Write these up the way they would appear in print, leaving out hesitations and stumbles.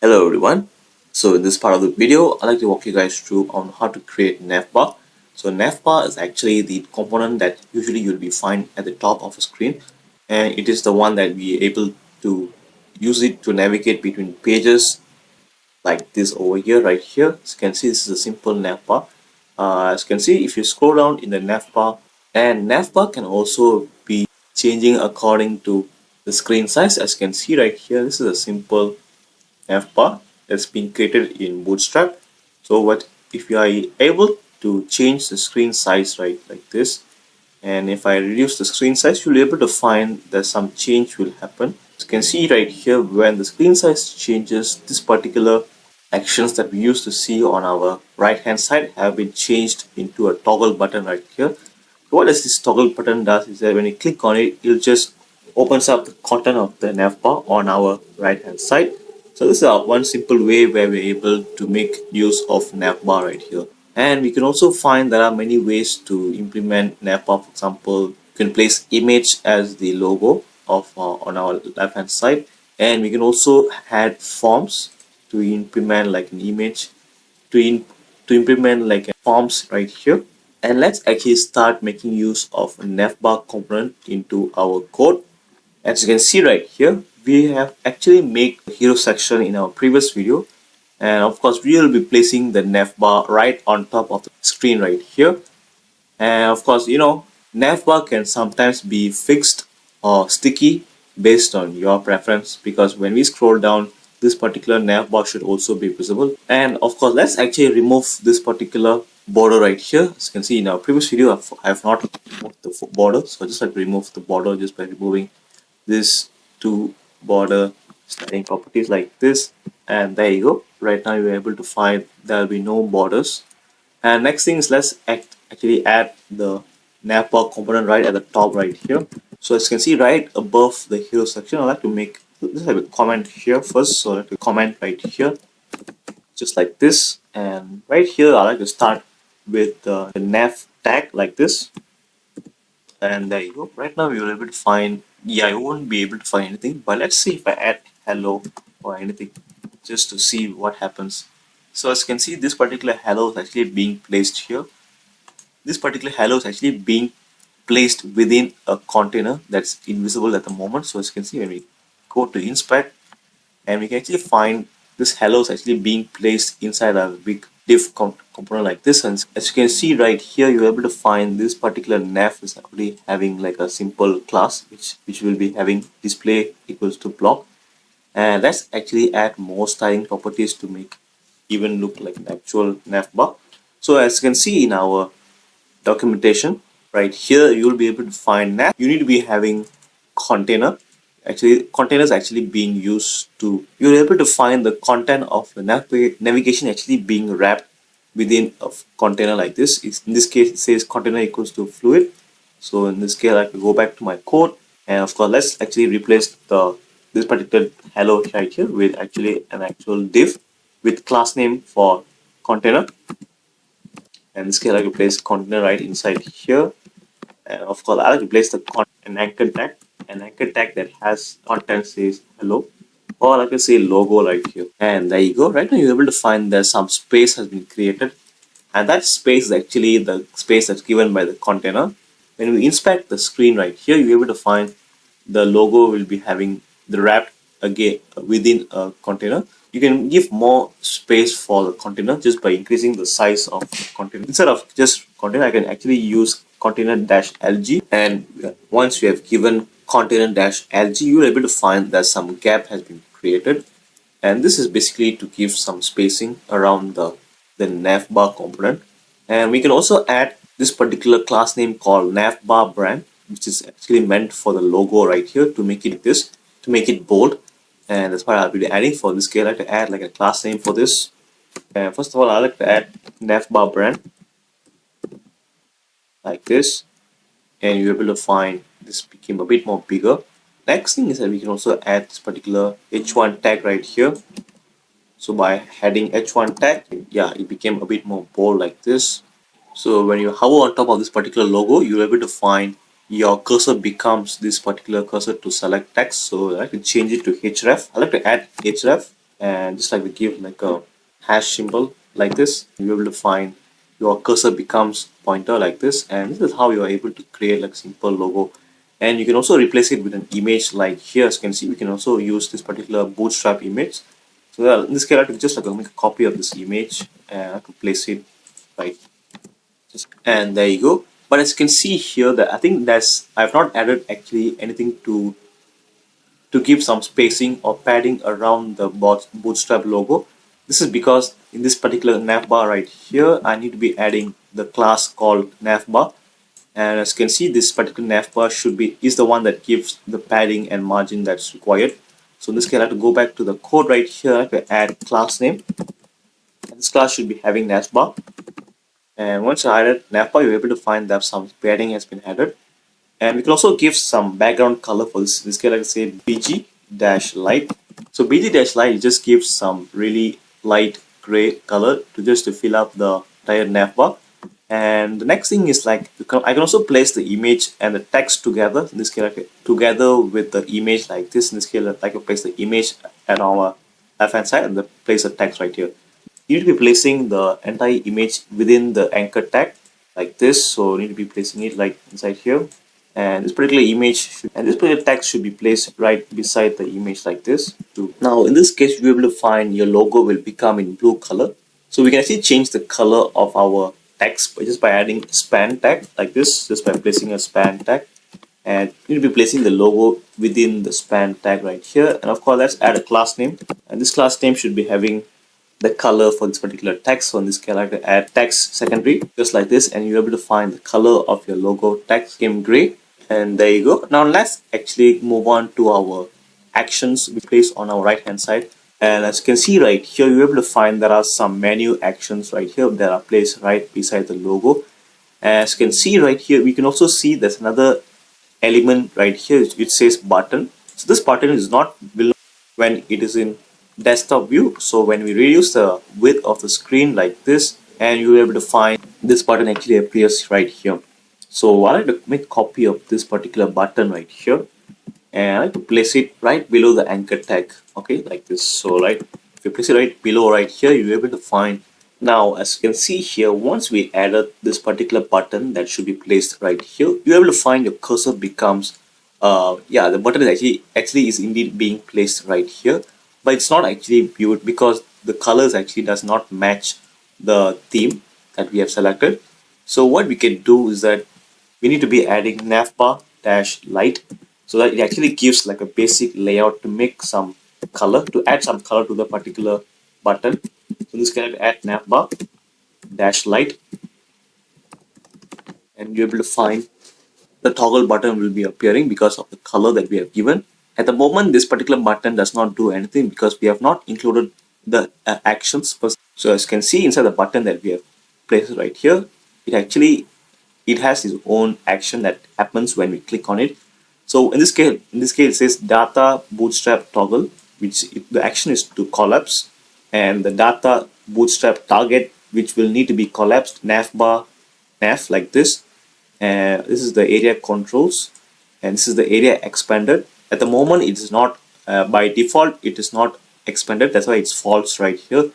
Hello everyone. So in this part of the video, I'd like to walk you guys through on how to create Navbar. So Navbar is actually the component that usually you'll be find at the top of a screen, and it is the one that we are able to use it to navigate between pages like this over here, right here. As you can see, this is a simple navbar. As you can see, if you scroll down in the navbar, and navbar can also be changing according to the screen size. As you can see right here, this is a simple navbar that's been created in Bootstrap. So what if you are able to change the screen size right like this, and if I reduce the screen size, you'll be able to find that some change will happen. As you can see right here, when the screen size changes, this particular actions that we used to see on our right hand side have been changed into a toggle button right here. So what does this toggle button does is that when you click on it, it just opens up the content of the navbar on our right hand side. So this is one simple way where we're able to make use of navbar right here. And we can also find there are many ways to implement navbar. For example, you can place image as the logo of on our left hand side, and we can also add forms to implement like an image to implement like a forms right here. And let's actually start making use of a navbar component into our code. As you can see right here, we have actually made a hero section in our previous video, and of course we will be placing the navbar right on top of the screen right here. And of course, navbar can sometimes be fixed or sticky based on your preference, because when we scroll down, this particular navbar should also be visible. And of course, let's actually remove this particular border right here. As you can see in our previous video, I have not removed the border, so I just like to remove the border just by removing this two border styling properties like this, and there you go. Right now you're able to find there will be no borders. And next thing is let's actually add the navbar component right at the top right here. So as you can see right above the hero section, I like to make just have a comment here first. So I like to comment right here just like this, and right here I like to start with the nav tag like this. And there you go. Right now you're able to find, yeah, you won't be able to find anything, but let's see if I add hello or anything just to see what happens. So as you can see, this particular hello is actually being placed here. This particular hello is actually being placed within a container that's invisible at the moment. So as you can see, when we go to inspect, and we can actually find this hello is actually being placed inside a big div component like this. And as you can see right here, you're able to find this particular nav is already having like a simple class which will be having display equals to block. And let's actually add more styling properties to make even look like an actual navbar. So as you can see in our documentation right here, you'll be able to find nav. You need to be having container. Actually, containers actually being used to, you're able to find the content of the navigation actually being wrapped within a container like this. In this case, it says container equals to fluid. So in this case, I can go back to my code, and of course, let's actually replace this particular hello right here with actually an actual div with class name for container. And in this case, I can place container right inside here. And of course, I like to place an anchor tag that has content says hello, or like I say logo right here. And there you go. Right now, you're able to find that some space has been created, and that space is actually the space that's given by the container. When we inspect the screen right here, you're able to find the logo will be having the wrapped again within a container. You can give more space for the container just by increasing the size of the container. Instead of just container, I can actually use container-lg, and once you have given container-lg, you're able to find that some gap has been created, and this is basically to give some spacing around the navbar component. And we can also add this particular class name called navbar brand, which is actually meant for the logo right here to make it to make it bold. And that's why I'll be adding for this case. I like to add like a class name for this. And first of all, I like to add navbar brand like this, and you're able to find this became a bit more bigger. Next thing is that we can also add this particular h1 tag right here. So by adding h1 tag, yeah, it became a bit more bold like this. So when you hover on top of this particular logo, you're able to find your cursor becomes this particular cursor to select text. So I can change it to href. I like to add href, and just like we give like a hash symbol like this, you'll be able to find your cursor becomes pointer like this, and this is how you are able to create like simple logo. And you can also replace it with an image like here. As you can see, we can also use this particular Bootstrap image. So in this case, I have to just like make a copy of this image and I have to place it right, and there you go. But as you can see here, that I think that's I've not added actually anything to give some spacing or padding around the Bootstrap logo. This is because in this particular navbar right here, I need to be adding the class called navbar. And as you can see, this particular navbar is the one that gives the padding and margin that's required. So in this case, I have to go back to the code right here. I have to add class name. And this class should be having navbar. And once I added navbar, you're able to find that some padding has been added. And we can also give some background color for this. In this case, like I say bg-light. So bg-light just gives some really light gray color to fill up the entire navbar. And the next thing is like I can also place the image and the text together. In this case, like, together with the image like this. In this case, like, I can place the image at our left hand side and place the text right here. You need to be placing the entire image within the anchor tag like this. So you need to be placing it like inside here. And this particular this particular text should be placed right beside the image like this. Now in this case, you'll be able to find your logo will become in blue color. So we can actually change the color of our text just by adding span tag like this, just by placing a span tag. And you need to be placing the logo within the span tag right here. And of course, let's add a class name. And this class name should be having the color for this particular text. So in this case, I like to add text secondary just like this, and you're able to find the color of your logo text came gray. And there you go. Now let's actually move on to our actions we place on our right hand side. And as you can see right here, you're able to find there are some menu actions right here that are placed right beside the logo. As you can see right here, we can also see there's another element right here which says button. So this button is not visible when it is in desktop view. So when we reduce the width of the screen like this, and you're able to find this button actually appears right here. So I like to make a copy of this particular button right here, and I like to place it right below the anchor tag. Okay, like this. So right, if you place it right below right here, you're able to find. Now as you can see here, once we added this particular button that should be placed right here, you're able to find your cursor becomes yeah, the button is actually is indeed being placed right here, but it's not actually viewed because the colors actually does not match the theme that we have selected. So what we can do is that we need to be adding navbar-light so that it actually gives like a basic layout to make some color, to add some color to the particular button. So this can add navbar-light, and you're able to find the toggle button will be appearing because of the color that we have given. At the moment, this particular button does not do anything because we have not included the actions first. So as you can see inside the button that we have placed right here, it has its own action that happens when we click on it. So in this case it says data bootstrap toggle, the action is to collapse, and the data bootstrap target, which will need to be collapsed nav like this. And this is the area controls, and this is the area expanded. At the moment it is not by default it is not expanded, that's why it's false right here.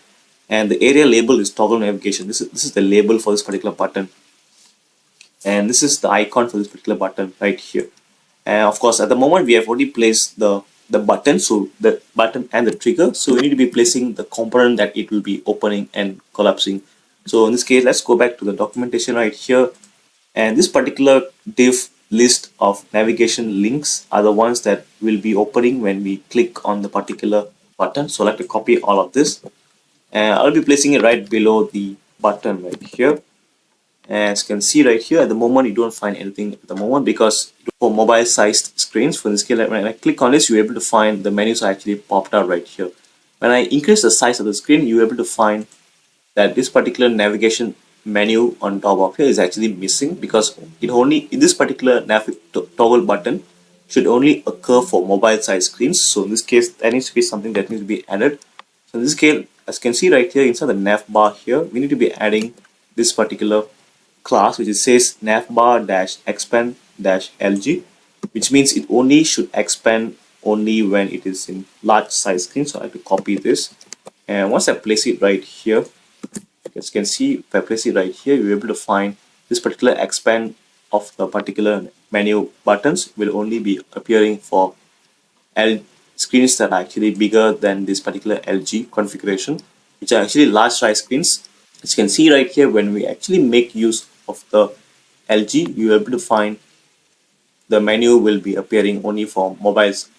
And the area label is toggle navigation. This is the label for this particular button, and this is the icon for this particular button right here. And of course at the moment we have already placed the button, so the button and the trigger, so we need to be placing the component that it will be opening and collapsing. So in this case, let's go back to the documentation right here, and this particular div list of navigation links are the ones that will be opening when we click on the particular button. So I'd like to copy all of this, and I'll be placing it right below the button right here. As you can see right here, at the moment you don't find anything at the moment because for mobile sized screens, for this case, when I click on this, you're able to find the menus are actually popped out right here. When I increase the size of the screen, you're able to find that this particular navigation menu on top of here is actually missing because this particular toggle button should only occur for mobile size screens. So in this case, that needs to be something that needs to be added. So in this case, as you can see right here inside the nav bar here, we need to be adding this particular class which says navbar-expand-lg, which means it only should expand only when it is in large size screen. So I have to copy this, and once I place it right here, as you can see, if I place it right here, you're able to find this particular expand of the particular menu buttons will only be appearing for L screens that are actually bigger than this particular LG configuration, which are actually large size screens. As you can see right here, when we actually make use of the LG, you're able to find the menu will be appearing only for mobiles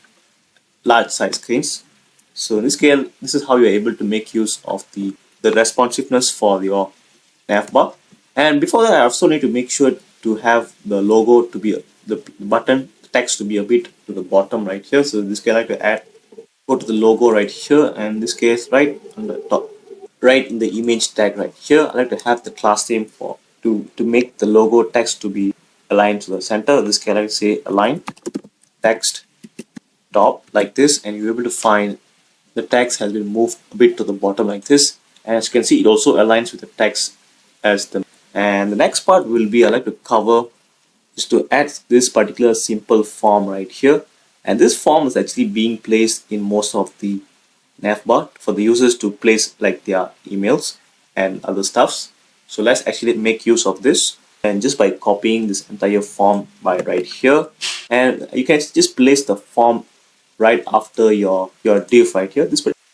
large size screens. So in this case, this is how you're able to make use of the responsiveness for your navbar. And before that, I also need to make sure to have the logo to be the button text to be a bit to the bottom right here. So in this case, I like to add, go to the logo right here, and in this case right on the top, right in the image tag right here, I like to have the class name for to make the logo text to be aligned to the center. This case I like to say align text top like this, and you're able to find the text has been moved a bit to the bottom like this, and as you can see it also aligns with the text as the. And the next part will be, I like to cover is to add this particular simple form right here, and this form is actually being placed in most of the navbar for the users to place like their emails and other stuffs. So let's actually make use of this, and just by copying this entire form by right here, and you can just place the form right after your div right here.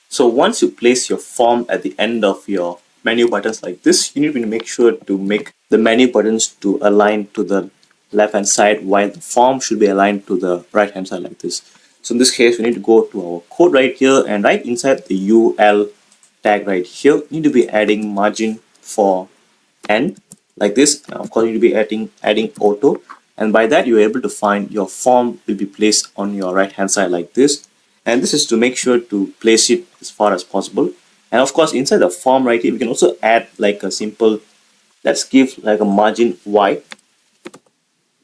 So once you place your form at the end of your menu buttons like this, you need to make sure to make the menu buttons to align to the left hand side, while the form should be aligned to the right hand side like this. So in this case, we need to go to our code right here, and right inside the UL tag right here, you need to be adding margin for n like this. And of course, you need to be adding auto, and by that you're able to find your form will be placed on your right hand side like this. And this is to make sure to place it as far as possible. And of course, inside the form right here, we can also add like a simple, let's give like a margin y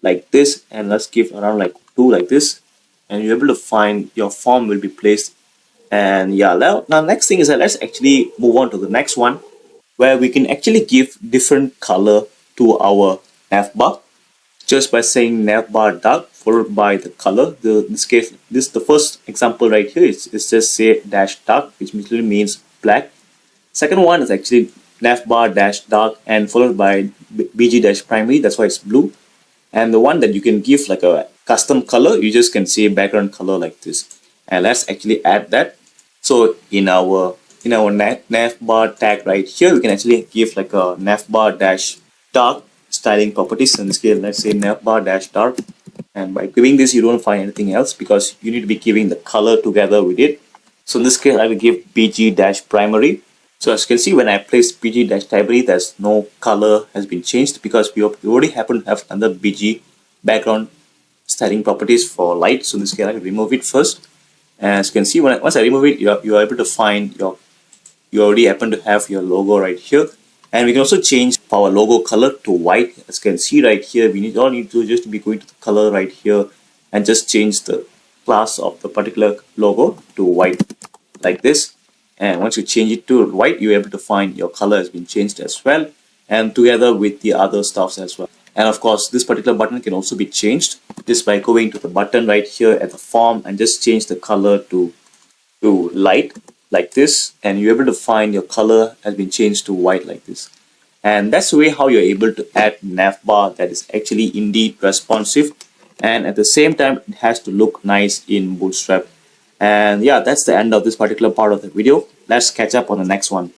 like this, and let's give around like 2 like this, and you're able to find your form will be placed. And yeah, now next thing is that let's actually move on to the next one, where we can actually give different color to our navbar just by saying navbar dark followed by the color. In this case, the first example right here is just say dash dark, which literally means black. Second one is actually navbar dash dark and followed by bg dash primary, that's why it's blue. And the one that you can give like a custom color, you just can say background color like this. And let's actually add that. So in our navbar tag right here, we can actually give like a navbar dash dark styling properties. In this case, let's say navbar dash dark, and by giving this you don't find anything else because you need to be giving the color together with it. So in this case, I will give bg dash primary. So as you can see, when I place bg dash primary, there's no color has been changed because we already happen to have another bg background styling properties for light. So in this case, I will remove it first. And as you can see, once I remove it, you are able to find you already happen to have your logo right here. And we can also change our logo color to white. As you can see right here, we all need to just be going to the color right here and just change the class of the particular logo to white like this. And once you change it to white, you're able to find your color has been changed as well, and together with the other stuffs as well. And of course, this particular button can also be changed just by going to the button right here at the form and just change the color to light like this, and you're able to find your color has been changed to white like this. And that's the way how you're able to add navbar that is actually indeed responsive, and at the same time it has to look nice in Bootstrap. And yeah, that's the end of this particular part of the video. Let's catch up on the next one.